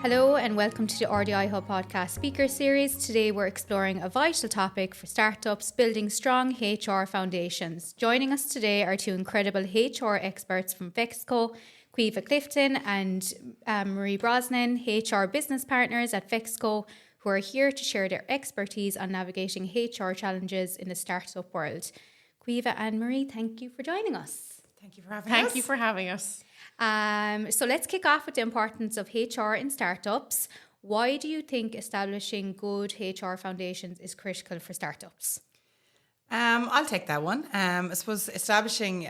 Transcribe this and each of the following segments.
Hello and welcome to the RDI Hub podcast speaker series. Today we're exploring a vital topic for startups, building strong HR foundations. Joining us today are two incredible HR experts from Fexco, Caoimhe Clifton and Marie Brosnan, HR business partners at Fexco, who are here to share their expertise on navigating HR challenges in the startup world. Caoimhe and Marie, thank you for joining us. Thank you for having us. So let's kick off with the importance of HR in startups. Why do you think establishing good HR foundations is critical for startups? I'll take that one. I suppose establishing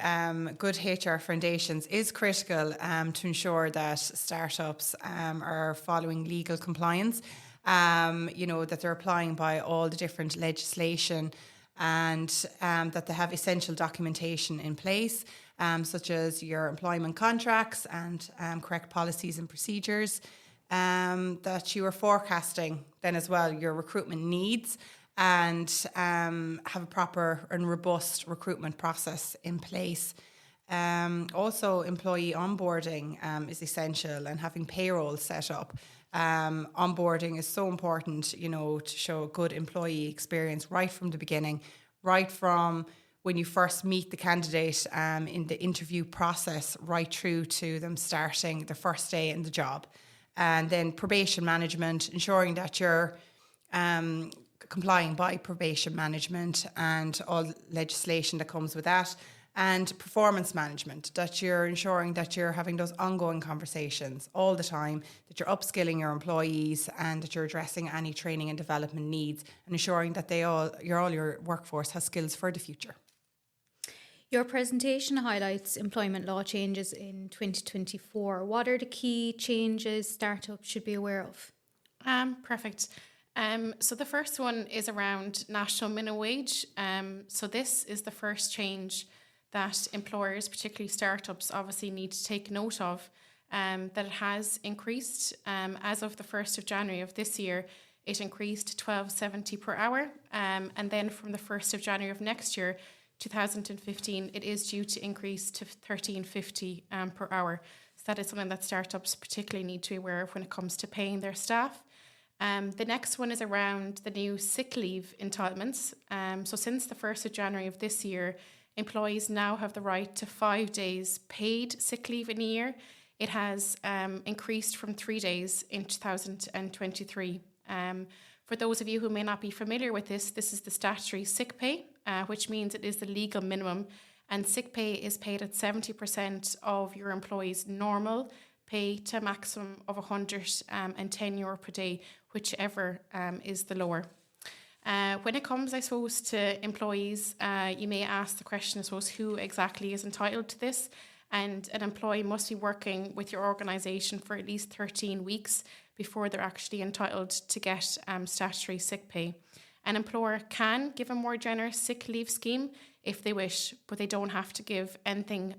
good HR foundations is critical to ensure that startups are following legal compliance, that they're applying by all the different legislation and that they have essential documentation in place, such as your employment contracts and correct policies and procedures, that you are forecasting then as well your recruitment needs and have a proper and robust recruitment process in place. Also, employee onboarding is essential, and having payroll set up. Onboarding is so important, to show a good employee experience right from the beginning, right from when you first meet the candidate in the interview process, right through to them starting the first day in the job. And then probation management, ensuring that you're complying by probation management and all legislation that comes with that. And performance management, that you're ensuring that you're having those ongoing conversations all the time, that you're upskilling your employees and that you're addressing any training and development needs and ensuring that your workforce has skills for the future. Your presentation highlights employment law changes in 2024. What are the key changes startups should be aware of? Perfect. So the first one is around national minimum wage. So this is the first change that employers, particularly startups, obviously need to take note of, that it has increased. As of the 1st of January of this year, it increased to $12.70 per hour. And then from the 1st of January of next year, 2015, it is due to increase to $13.50 per hour. So that is something that startups particularly need to be aware of when it comes to paying their staff. The next one is around the new sick leave entitlements. So since the 1st of January of this year, employees now have the right to 5 days paid sick leave in a year. It has increased from 3 days in 2023. For those of you who may not be familiar with this is the statutory sick pay, which means it is the legal minimum. And sick pay is paid at 70% of your employee's normal pay to a maximum of €110 per day, whichever is the lower. When it comes, I suppose, to employees, you may ask the question, I suppose, who exactly is entitled to this? And an employee must be working with your organisation for at least 13 weeks before they're actually entitled to get statutory sick pay. An employer can give a more generous sick leave scheme if they wish, but they don't have to give anything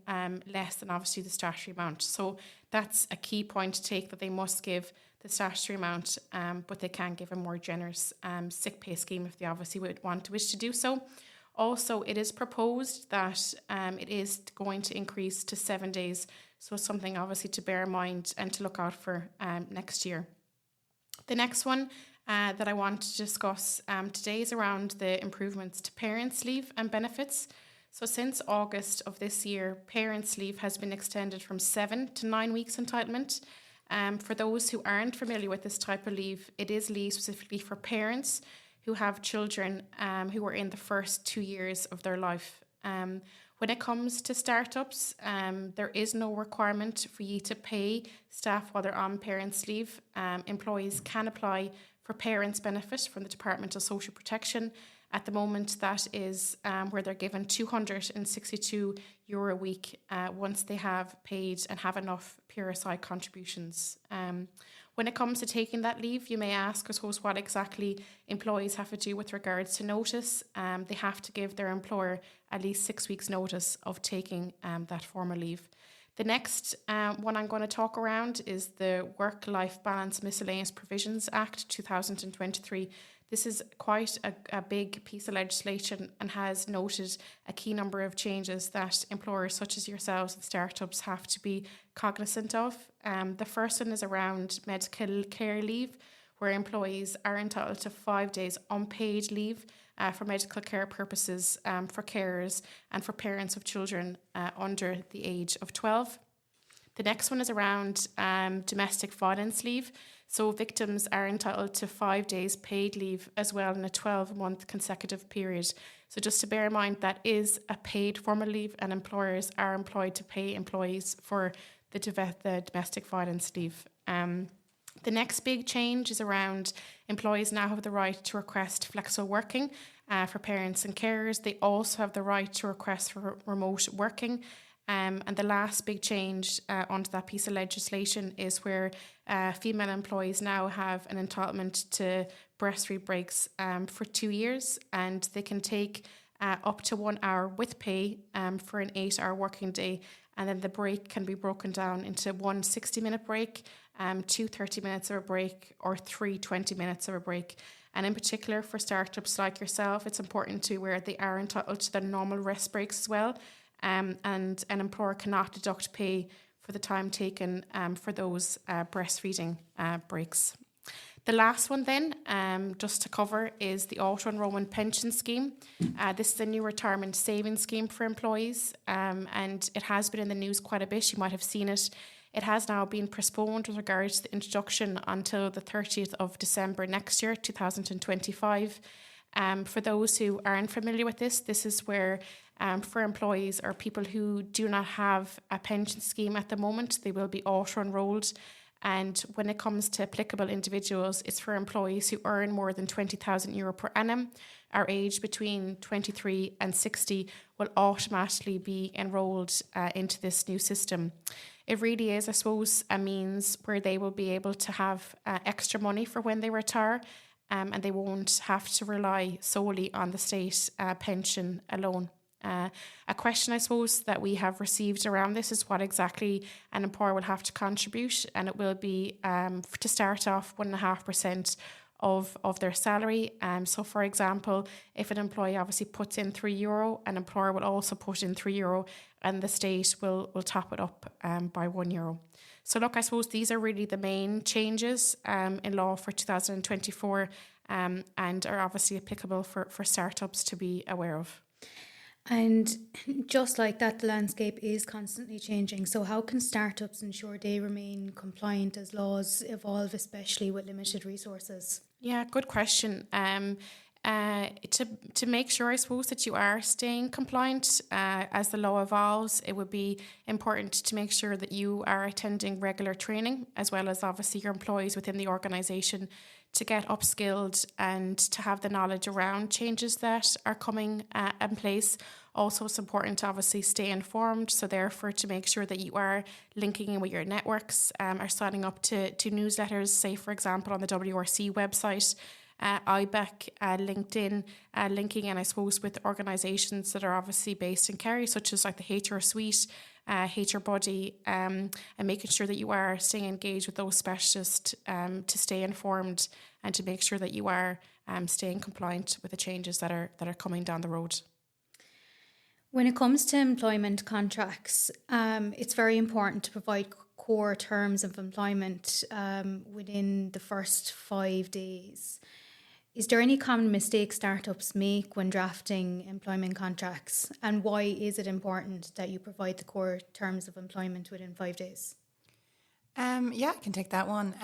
less than obviously the statutory amount. So that's a key point to take, that they must give the statutory amount, but they can give a more generous sick pay scheme if they obviously wish to do so. Also, it is proposed that it is going to increase to 7 days. So something obviously to bear in mind and to look out for next year. The next one that I want to discuss today is around the improvements to parents' leave and benefits. So since August of this year, parents' leave has been extended from 7 to 9 weeks entitlement. For those who aren't familiar with this type of leave, it is leave specifically for parents who have children who are in the first 2 years of their life. When it comes to startups, there is no requirement for you to pay staff while they're on parents' leave. Employees can apply for parents' benefit from the Department of Social Protection. At the moment, that is where they're given €262 a week once they have paid and have enough PRSI contributions. When it comes to taking that leave, you may ask, I suppose, what exactly employees have to do with regards to notice. They have to give their employer at least 6 weeks' notice of taking that form of leave. The next one I'm going to talk around is the Work-Life Balance Miscellaneous Provisions Act 2023. This is quite a big piece of legislation and has noted a key number of changes that employers such as yourselves and startups have to be cognizant of. The first one is around medical care leave, where employees are entitled to 5 days unpaid leave for medical care purposes for carers and for parents of children under the age of 12. The next one is around domestic violence leave. So victims are entitled to 5 days paid leave as well in a 12-month consecutive period. So just to bear in mind, that is a paid form of leave, and employers are employed to pay employees for the domestic violence leave. The next big change is around employees now have the right to request flexible working for parents and carers. They also have the right to request for remote working. And the last big change onto that piece of legislation is where female employees now have an entitlement to breastfeed breaks for 2 years, and they can take up to 1 hour with pay for an 8-hour working day. And then the break can be broken down into one 60-minute break, 2 30 minutes of a break, or 3 20 minutes of a break. And in particular for startups like yourself, it's important to where they are entitled to their normal rest breaks as well. And an employer cannot deduct pay for the time taken for those breastfeeding breaks. The last one then, just to cover, is the auto-enrolment pension scheme. This is a new retirement savings scheme for employees, and it has been in the news quite a bit. You might have seen it. It has now been postponed with regards to the introduction until the 30th of December next year, 2025. For those who aren't familiar with this, this is where for employees or people who do not have a pension scheme at the moment, they will be auto-enrolled. And when it comes to applicable individuals, it's for employees who earn more than €20,000 per annum, are aged between 23 and 60, will automatically be enrolled into this new system. It really is, I suppose, a means where they will be able to have extra money for when they retire, and they won't have to rely solely on the state pension alone. A question, I suppose, that we have received around this is what exactly an employer will have to contribute, and it will be to start off 1.5% of their salary. So, for example, if an employee obviously puts in €3, an employer will also put in €3, and the state will top it up by €1. So, look, I suppose these are really the main changes in law for 2024, and are obviously applicable for startups to be aware of. And just like that, the landscape is constantly changing. So how can startups ensure they remain compliant as laws evolve, especially with limited resources? Yeah, good question. To make sure, I suppose, that you are staying compliant as the law evolves, it would be important to make sure that you are attending regular training, as well as obviously your employees within the organisation, to get upskilled and to have the knowledge around changes that are coming in place. Also, it's important to obviously stay informed, so therefore to make sure that you are linking in with your networks, are signing up to newsletters, say for example on the WRC website, IBEC, LinkedIn, linking in, I suppose, with organisations that are obviously based in Kerry, such as like the HR Suite, HR Body, and making sure that you are staying engaged with those specialists to stay informed and to make sure that you are staying compliant with the changes that are coming down the road. When it comes to employment contracts, it's very important to provide core terms of employment within the first 5 days. Is there any common mistakes startups make when drafting employment contracts, and why is it important that you provide the core terms of employment within 5 days? Yeah, I can take that one.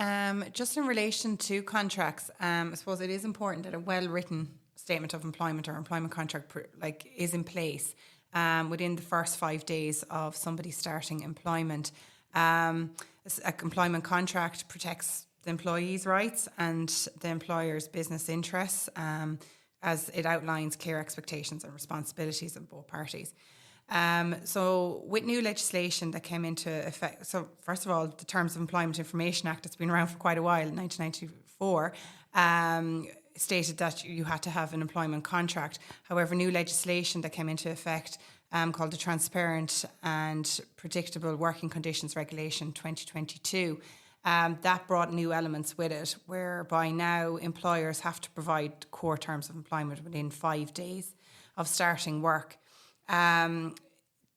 Just in relation to contracts, I suppose it is important that a well-written statement of employment or employment contract is in place within the first 5 days of somebody starting employment. A employment contract protects the employee's rights and the employer's business interests, as it outlines clear expectations and responsibilities of both parties. So with new legislation that came into effect, so first of all, the Terms of Employment Information Act, that's been around for quite a while, 1994, stated that you had to have an employment contract. However, new legislation that came into effect called the Transparent and Predictable Working Conditions Regulation 2022 that brought new elements with it, whereby now employers have to provide core terms of employment within 5 days of starting work.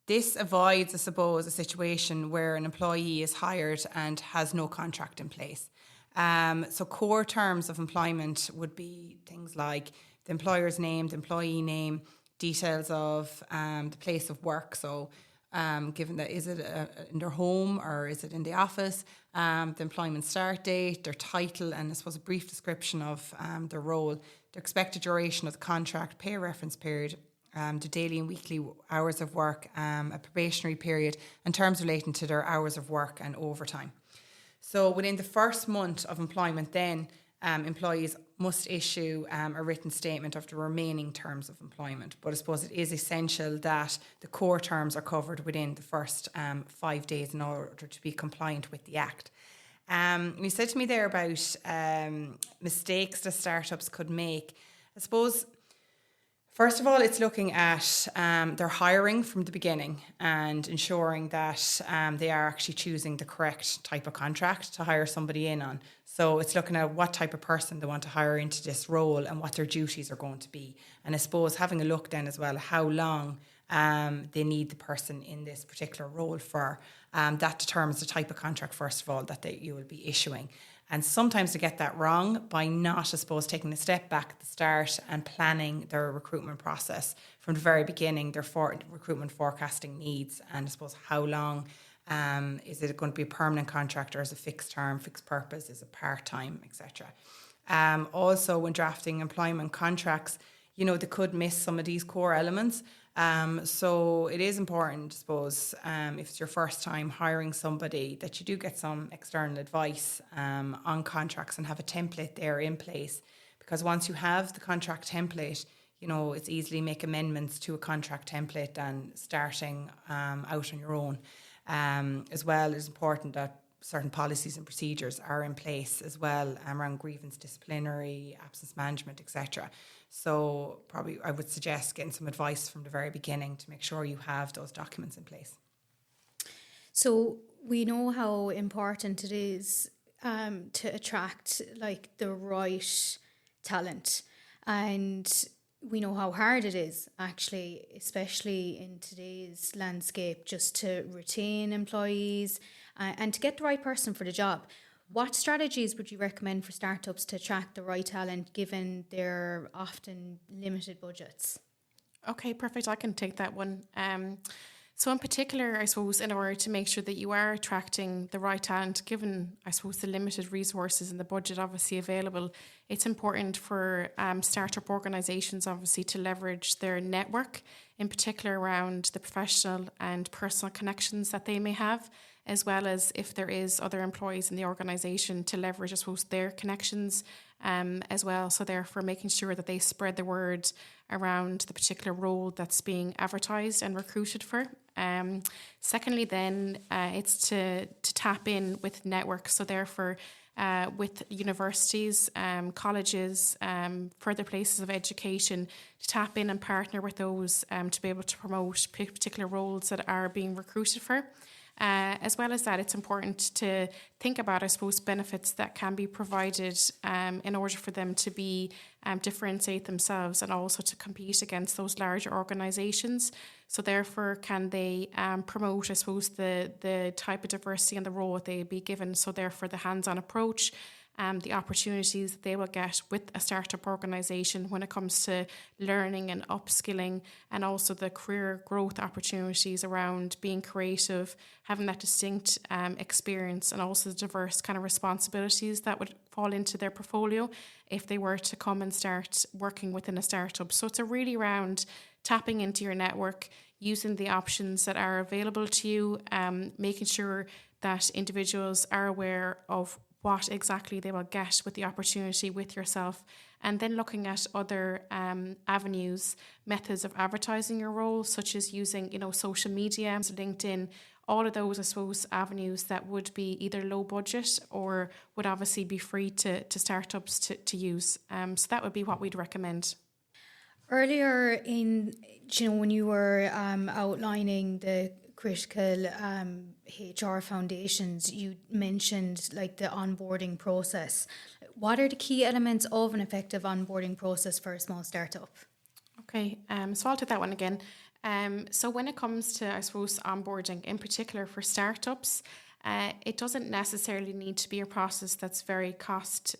This avoids, I suppose, a situation where an employee is hired and has no contract in place. So core terms of employment would be things like the employer's name, the employee name, details of the place of work. So given that, is it in their home or is it in the office, the employment start date, their title, and I suppose a brief description of their role, the expected duration of the contract, pay reference period, the daily and weekly hours of work, a probationary period, and terms relating to their hours of work and overtime. So within the first month of employment then, employees must issue a written statement of the remaining terms of employment. But I suppose it is essential that the core terms are covered within the first 5 days in order to be compliant with the Act. You said to me there about mistakes that startups could make. I suppose, first of all, it's looking at their hiring from the beginning and ensuring that they are actually choosing the correct type of contract to hire somebody in on. So it's looking at what type of person they want to hire into this role and what their duties are going to be. And I suppose having a look then as well, how long they need the person in this particular role for. That determines the type of contract, first of all, that you will be issuing. And sometimes they get that wrong by not, I suppose, taking a step back at the start and planning their recruitment process from the very beginning, their recruitment forecasting needs, and I suppose how long is it going to be a permanent contract or is it fixed term, fixed purpose, is it part-time, etc. Also, when drafting employment contracts, they could miss some of these core elements. So it is important, I suppose, if it's your first time hiring somebody, that you do get some external advice on contracts and have a template there in place. Because once you have the contract template, it's easily make amendments to a contract template than starting out on your own. As well, it's important that certain policies and procedures are in place as well around grievance, disciplinary, absence management, etc. So probably I would suggest getting some advice from the very beginning to make sure you have those documents in place. So we know how important it is to attract the right talent, and we know how hard it is actually, especially in today's landscape, just to retain employees and to get the right person for the job. What strategies would you recommend for startups to attract the right talent given their often limited budgets? Okay, perfect. I can take that one. So in particular, I suppose, in order to make sure that you are attracting the right talent, given, I suppose, the limited resources and the budget obviously available, it's important for startup organisations obviously to leverage their network, in particular around the professional and personal connections that they may have, as well as if there is other employees in the organisation to leverage, I suppose, their connections as well. So therefore making sure that they spread the word around the particular role that's being advertised and recruited for. Secondly, then it's to tap in with networks. So therefore, with universities, colleges, further places of education, to tap in and partner with those to be able to promote particular roles that are being recruited for. As well as that, it's important to think about, I suppose, benefits that can be provided in order for them to be differentiate themselves and also to compete against those larger organisations. So therefore, can they promote, I suppose, the type of diversity and the role that they be given. So therefore, the hands-on approach, the opportunities that they will get with a startup organisation when it comes to learning and upskilling, and also the career growth opportunities around being creative, having that distinct experience, and also the diverse kind of responsibilities that would fall into their portfolio if they were to come and start working within a startup. So it's a really around tapping into your network, using the options that are available to you, making sure that individuals are aware of what exactly they will get with the opportunity with yourself, and then looking at other avenues, methods of advertising your role, such as using, social media, so LinkedIn, all of those, I suppose, avenues that would be either low budget or would obviously be free to startups to use. So that would be what we'd recommend. Earlier when you were outlining the critical HR foundations, you mentioned like the onboarding process. What are the key elements of an effective onboarding process for a small startup? Okay, so I'll take that one again. So when it comes to, I suppose, onboarding, in particular for startups, it doesn't necessarily need to be a process that's very costly.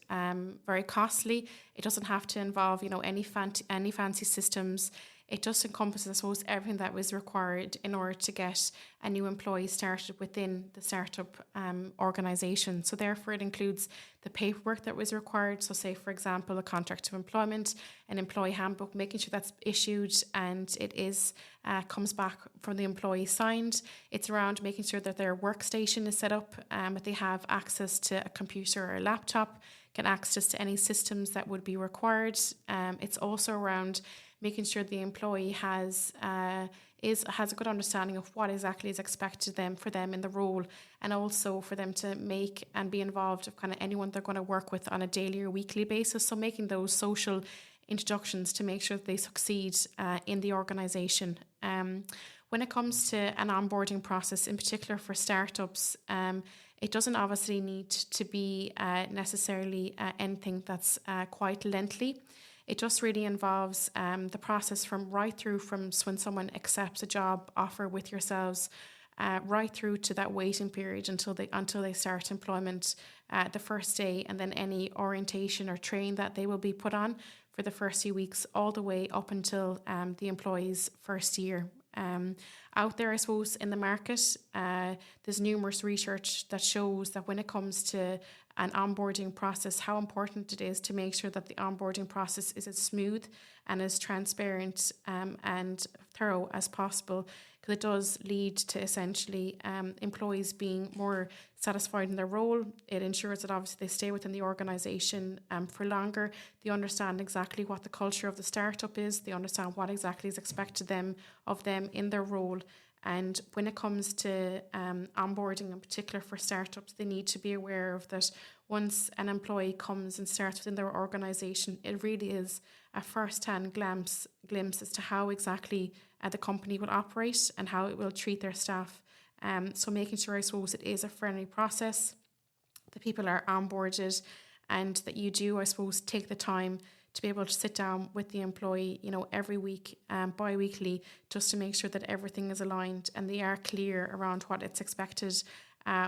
It doesn't have to involve, any fancy systems. It just encompasses, I suppose, everything that was required in order to get a new employee started within the startup organisation. So therefore, it includes the paperwork that was required. So say, for example, a contract of employment, an employee handbook, making sure that's issued and it is comes back from the employee signed. It's around making sure that their workstation is set up, that they have access to a computer or a laptop, get access to any systems that would be required. It's also around making sure the employee has a good understanding of what exactly is expected for them in the role, and also for them to make and be involved of kind of anyone they're going to work with on a daily or weekly basis. So making those social introductions to make sure that they succeed in the organisation. When it comes to an onboarding process, in particular for startups, it doesn't obviously need to be necessarily anything that's quite lengthy. It just really involves the process from when someone accepts a job offer with yourselves, right through to that waiting period until they start employment the first day, and then any orientation or training that they will be put on for the first few weeks, all the way up until the employee's first year. Out there, I suppose, in the market, there's numerous research that shows that when it comes to an onboarding process, how important it is to make sure that the onboarding process is as smooth and as transparent and thorough as possible, because it does lead to essentially employees being more satisfied in their role. It ensures that obviously they stay within the organisation for longer. They understand exactly what the culture of the startup is. They understand what exactly is expected of them in their role. And when it comes to onboarding, in particular for startups, they need to be aware of that once an employee comes and starts within their organisation, it really is a first-hand glimpse as to how exactly the company will operate and how it will treat their staff. So making sure, I suppose, it is a friendly process, that people are onboarded, and that you do, I suppose, take the time to be able to sit down with the employee, every week, bi-weekly, just to make sure that everything is aligned and they are clear around what it's expected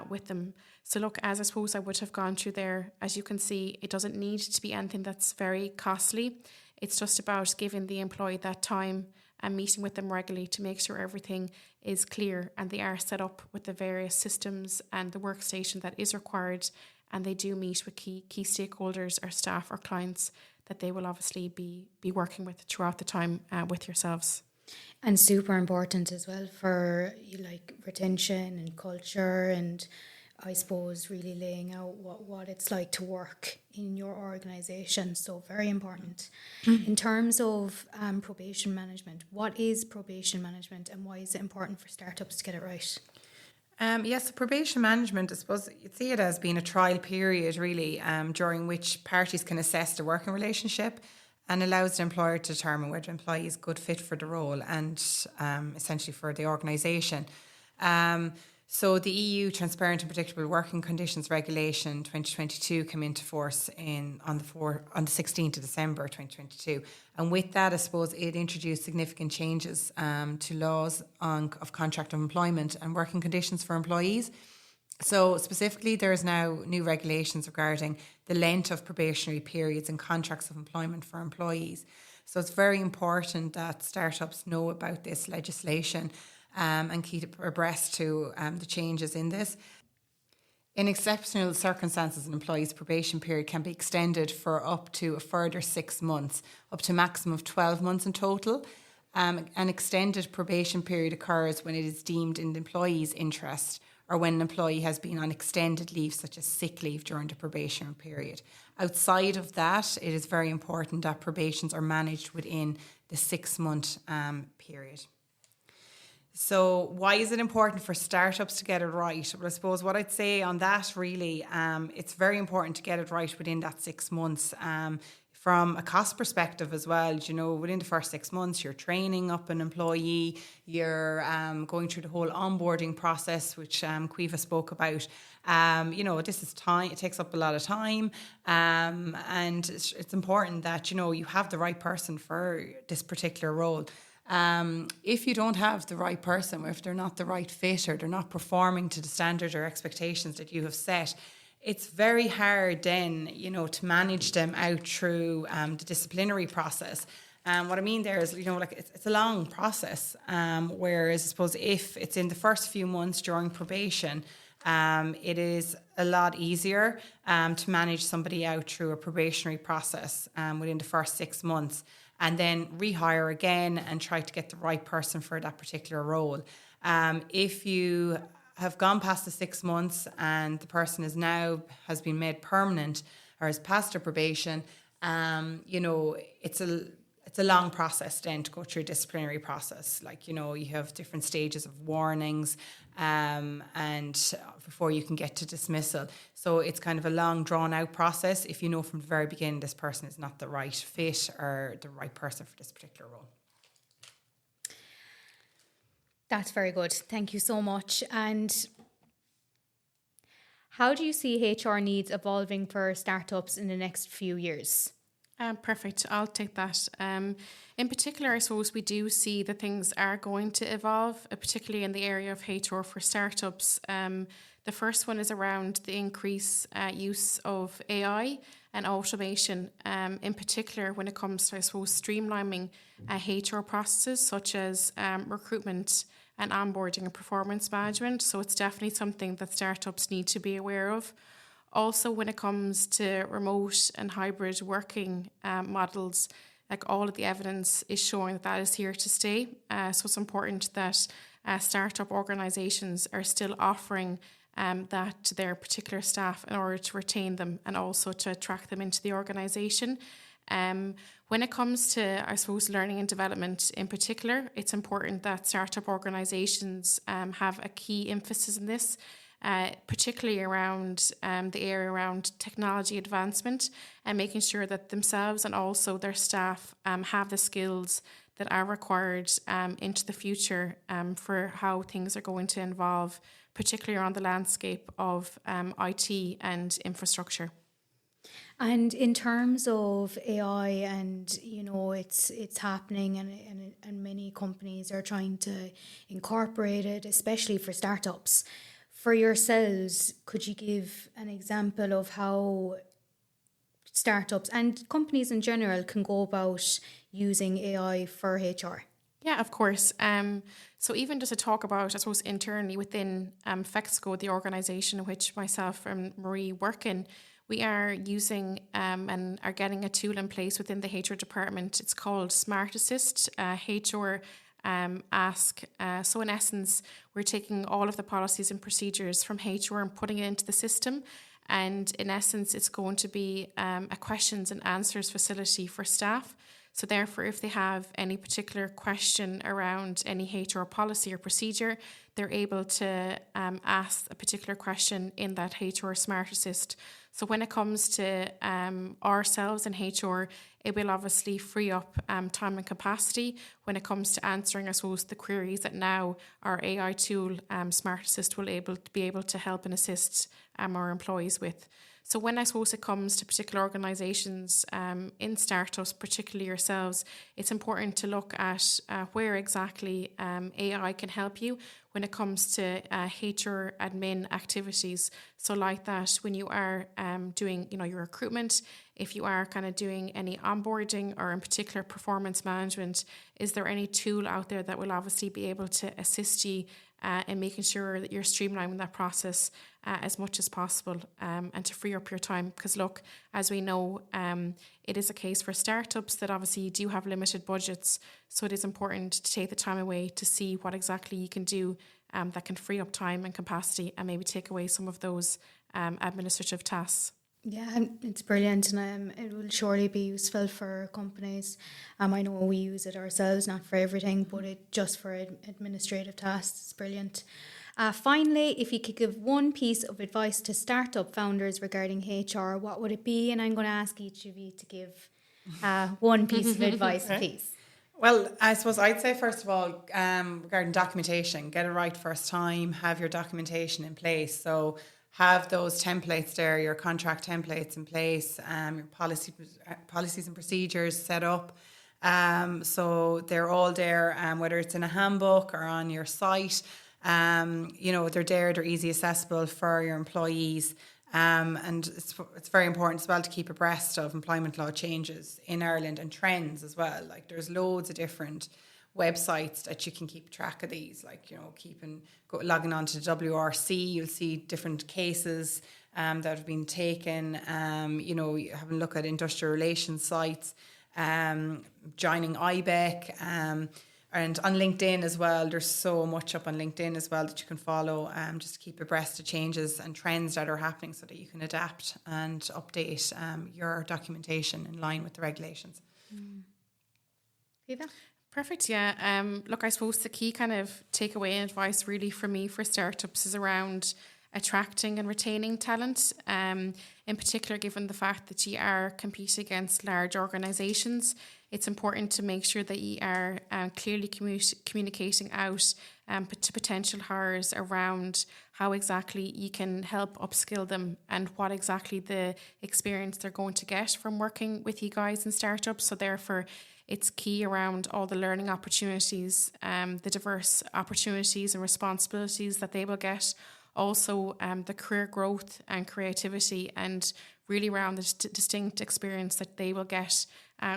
with them. So look, as I suppose I would have gone through there, as you can see, it doesn't need to be anything that's very costly. It's just about giving the employee that time and meeting with them regularly to make sure everything is clear and they are set up with the various systems and the workstation that is required, and they do meet with key stakeholders or staff or clients that they will obviously be working with throughout the time with yourselves. And super important as well for retention and culture, and I suppose really laying out what it's like to work in your organisation. So very important. In terms of probation management, what is probation management and why is it important for startups to get it right? Yes, probation management, I suppose you'd see it as being a trial period, really, during which parties can assess the working relationship and allows the employer to determine whether the employee is a good fit for the role and essentially for the organisation. So the EU Transparent and Predictable Working Conditions Regulation 2022 came into force on the 16th of December 2022. And with that, I suppose it introduced significant changes to laws of contract of employment and working conditions for employees. So specifically, there is now new regulations regarding the length of probationary periods and contracts of employment for employees. So it's very important that startups know about this legislation and keep abreast to the changes in this. In exceptional circumstances, an employee's probation period can be extended for up to a further 6 months, up to a maximum of 12 months in total. An extended probation period occurs when it is deemed in the employee's interest or when an employee has been on extended leave, such as sick leave, during the probation period. Outside of that, it is very important that probations are managed within the 6-month period. So why is it important for startups to get it right? Well, I suppose what I'd say on that really, it's very important to get it right within that 6 months. from a cost perspective as well, within the first 6 months, you're training up an employee, you're going through the whole onboarding process, which Caoimhe spoke about. This is time, it takes up a lot of time. And it's important that, you have the right person for this particular role. If you don't have the right person, or if they're not the right fit, or they're not performing to the standard or expectations that you have set, it's very hard then, to manage them out through the disciplinary process. What I mean there is, it's a long process. Whereas I suppose if it's in the first few months during probation, it is a lot easier to manage somebody out through a probationary process within the first 6 months, and then rehire again and try to get the right person for that particular role. If you have gone past the 6 months and the person has been made permanent or has passed their probation, it's a long process then to go through a disciplinary process. You have different stages of warnings and before you can get to dismissal. So it's kind of a long drawn out process if you know from the very beginning this person is not the right fit or the right person for this particular role. That's very good. Thank you so much. And how do you see HR needs evolving for startups in the next few years? Perfect. I'll take that. In particular, I suppose we do see that things are going to evolve, particularly in the area of HR for startups. The first one is around the increased use of AI and automation, in particular when it comes to, I suppose, streamlining HR processes such as recruitment and onboarding and performance management. So it's definitely something that startups need to be aware of. Also, when it comes to remote and hybrid working models, all of the evidence is showing that is here to stay. So it's important that startup organisations are still offering that to their particular staff in order to retain them and also to attract them into the organisation. When it comes to, I suppose, learning and development in particular, it's important that startup organisations have a key emphasis in this, particularly around the area around technology advancement and making sure that themselves and also their staff have the skills that are required into the future for how things are going to evolve, particularly around the landscape of IT and infrastructure. And in terms of AI, and it's happening, and many companies are trying to incorporate it, especially for startups. For yourselves, could you give an example of how startups and companies in general can go about using AI for HR? Yeah, of course. So even just to talk about, I suppose, internally within Fexco, the organisation in which myself and Marie work in, we are using and are getting a tool in place within the HR department. It's called Smart Assist, HR Ask. So in essence, we're taking all of the policies and procedures from HR and putting it into the system. And in essence, it's going to be a questions and answers facility for staff. So therefore, if they have any particular question around any HR policy or procedure, they're able to ask a particular question in that HR Smart Assist. So when it comes to ourselves in HR, it will obviously free up time and capacity when it comes to answering, I suppose, the queries that now our AI tool, Smart Assist, will be able to help and assist our employees with. So when I suppose it comes to particular organisations in startups, particularly yourselves, it's important to look at where exactly AI can help you when it comes to HR admin activities. So like that, when you are doing, your recruitment, if you are kind of doing any onboarding or in particular performance management, is there any tool out there that will obviously be able to assist you in making sure that you're streamlining that process as much as possible and to free up your time? Because look, as we know, it is a case for startups that obviously do have limited budgets. So it is important to take the time away to see what exactly you can do that can free up time and capacity and maybe take away some of those administrative tasks. Yeah, it's brilliant, and it will surely be useful for companies. I know we use it ourselves, not for everything, but it just for administrative tasks. It's brilliant. Finally, if you could give one piece of advice to startup founders regarding HR, what would it be? And I'm going to ask each of you to give one piece of advice, please. Well, I suppose I'd say, first of all, regarding documentation, get it right first time, have your documentation in place. So have those templates there, your contract templates in place, your policies and procedures set up. So they're all there, whether it's in a handbook or on your site. They're there, they're easy accessible for your employees. And it's very important as well to keep abreast of employment law changes in Ireland and trends as well. Like there's loads of different websites that you can keep track of these, like, logging on to WRC, you'll see different cases that have been taken, having a look at industrial relations sites, joining IBEC, and on LinkedIn as well. There's so much up on LinkedIn as well that you can follow, just to keep abreast of changes and trends that are happening so that you can adapt and update your documentation in line with the regulations. Eva? Perfect, yeah. Look, I suppose the key kind of takeaway advice really for me for startups is around attracting and retaining talent, in particular given the fact that you are competing against large organisations. It's important to make sure that you are clearly communicating out to potential hires around how exactly you can help upskill them and what exactly the experience they're going to get from working with you guys in startups. So therefore, it's key around all the learning opportunities, the diverse opportunities and responsibilities that they will get. Also, the career growth and creativity, and really around the distinct experience that they will get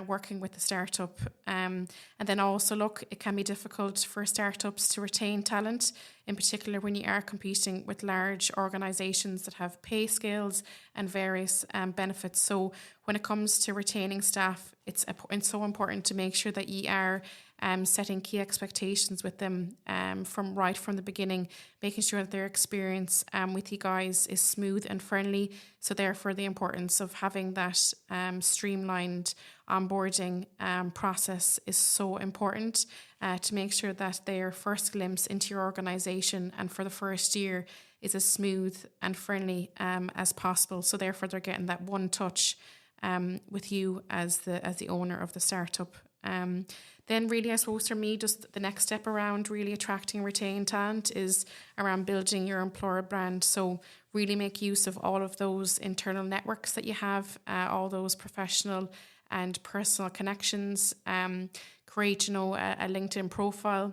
working with the startup. And then also, look, it can be difficult for startups to retain talent, in particular when you are competing with large organisations that have pay scales and various benefits. So when it comes to retaining staff, it's so important to make sure that you are setting key expectations with them from the beginning, making sure that their experience with you guys is smooth and friendly. So therefore, the importance of having that streamlined onboarding process is so important to make sure that their first glimpse into your organisation and for the first year is as smooth and friendly as possible. So therefore, they're getting that one touch with you as the owner of the startup. Then really, I suppose for me, just the next step around really attracting and retaining talent is around building your employer brand. So really make use of all of those internal networks that you have, all those professional and personal connections. Create, a LinkedIn profile.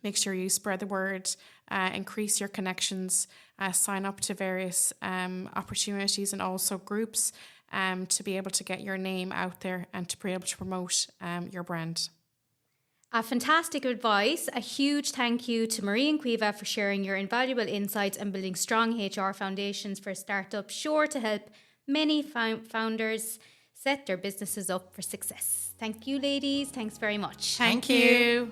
Make sure you spread the word, increase your connections, sign up to various opportunities and also groups to be able to get your name out there and to be able to promote your brand. Fantastic advice. A huge thank you to Marie and Caoimhe for sharing your invaluable insights and building strong HR foundations for startups, sure to help many founders set their businesses up for success. Thank you, ladies. Thanks very much. Thank you.